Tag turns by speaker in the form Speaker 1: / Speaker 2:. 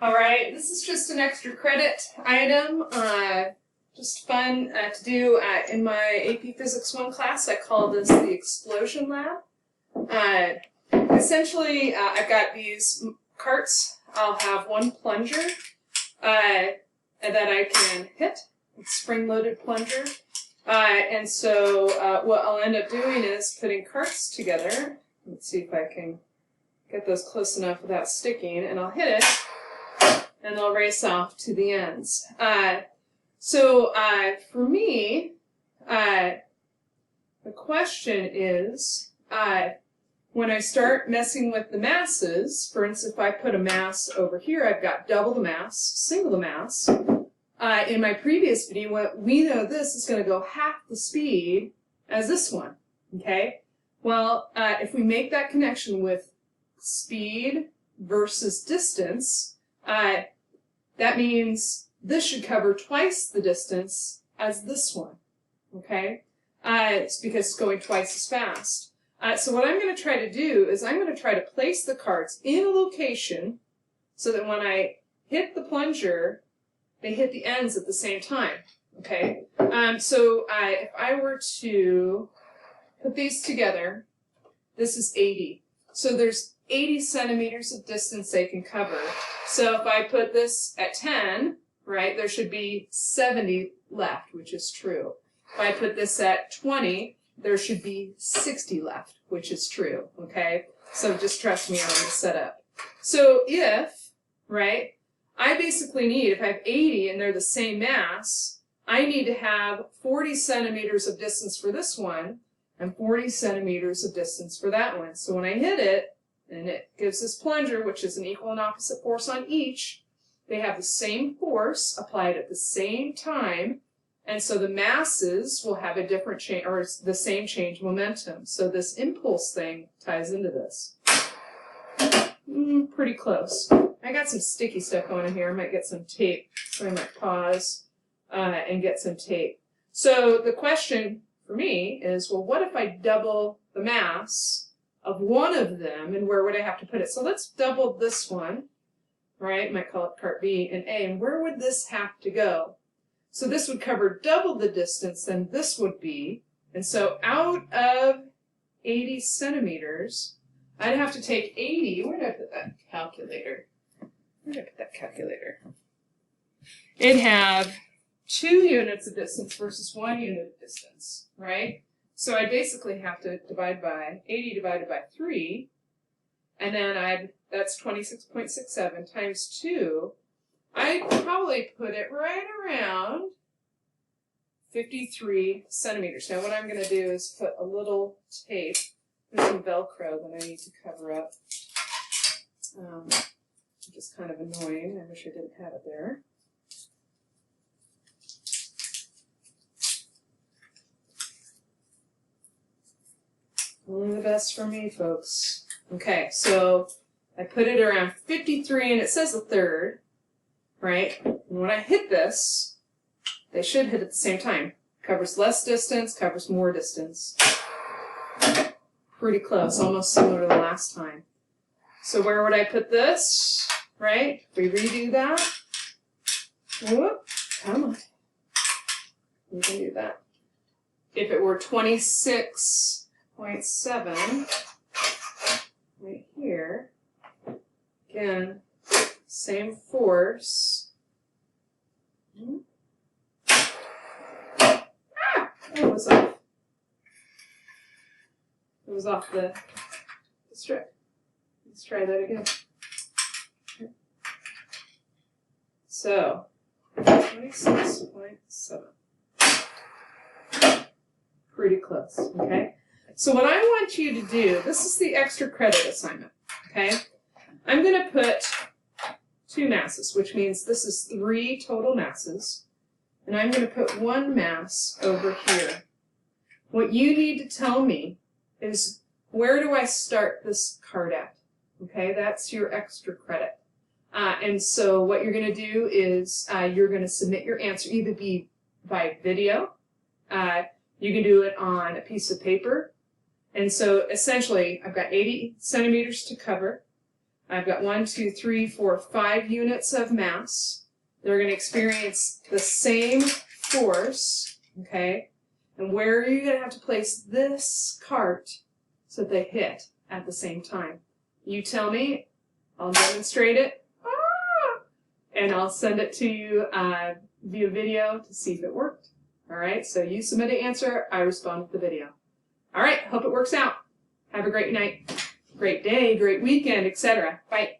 Speaker 1: All right, this is just an extra credit item, just fun to do in my AP Physics 1 class. I call this the Explosion Lab. Essentially, I've got these carts. I'll have one plunger that I can hit, spring-loaded plunger. And so what I'll end up doing is putting carts together. Let's see if I can get those close enough without sticking, and I'll hit it, and they'll race off to the ends. For me, the question is, when I start messing with the masses, for instance, if I put a mass over here, I've got double the mass, single the mass. In my previous video, we know this is going to go half the speed as this one, okay? Well, if we make that connection with speed versus distance, that means this should cover twice the distance as this one, okay? It's because it's going twice as fast. So what I'm going to try to do is I'm going to try to place the carts in a location so that when I hit the plunger, they hit the ends at the same time, okay? If I were to put these together, this is 80. So there's 80 centimeters of distance they can cover. So if I put this at 10, right, there should be 70 left, which is true. If I put this at 20, there should be 60 left, which is true, okay? So just trust me on the setup. So if, right, I basically need, if I have 80 and they're the same mass, I need to have 40 centimeters of distance for this one and 40 centimeters of distance for that one. So when I hit it, and it gives this plunger, which is an equal and opposite force on each, they have the same force applied at the same time, and so the masses will have a different change, or the same change momentum. So this impulse thing ties into this. Pretty close. I got some sticky stuff going in here. I might get some tape, so I might pause and get some tape. So the question for me is, well, what if I double the mass of one of them, and where would I have to put it? So let's double this one, right? Might call it part B and A, and where would this have to go? So this would cover double the distance than this would be, and so out of 80 centimeters, I'd have to take 80, where did I put that calculator? Where did I put that calculator? It'd have 2 units of distance versus 1 unit of distance, right? So I basically have to divide by 80 divided by 3, and then that's 26.67 times 2. I'd probably put it right around 53 centimeters. Now what I'm going to do is put a little tape and some Velcro that I need to cover up. Which is kind of annoying. I wish I didn't have it there. Only the best for me, folks. Okay, so I put it around 53, and it says a third, right? And when I hit this, they should hit at the same time. Covers less distance, covers more distance. Pretty close, almost similar to the last time. So where would I put this, right? If we redo that. Whoop, come on. We can do that. If it were 26.7 right here, again, same force. It was off. It was off the strip. Let's try that again. So, 26.7. Pretty close, okay? So what I want you to do, this is the extra credit assignment, okay? I'm going to put 2 masses, which means this is 3 total masses, and I'm going to put 1 mass over here. What you need to tell me is, where do I start this card at? Okay, that's your extra credit. And so what you're going to do is you're going to submit your answer either be by video, you can do it on a piece of paper. And so essentially, I've got 80 centimeters to cover. I've got 1, 2, 3, 4, 5 units of mass. They're going to experience the same force, okay? And where are you going to have to place this cart so that they hit at the same time? You tell me, I'll demonstrate it, and I'll send it to you via video to see if it worked. All right, so you submit an answer, I respond with the video. All right, hope it works out. Have a great night, great day, great weekend, etc. Bye.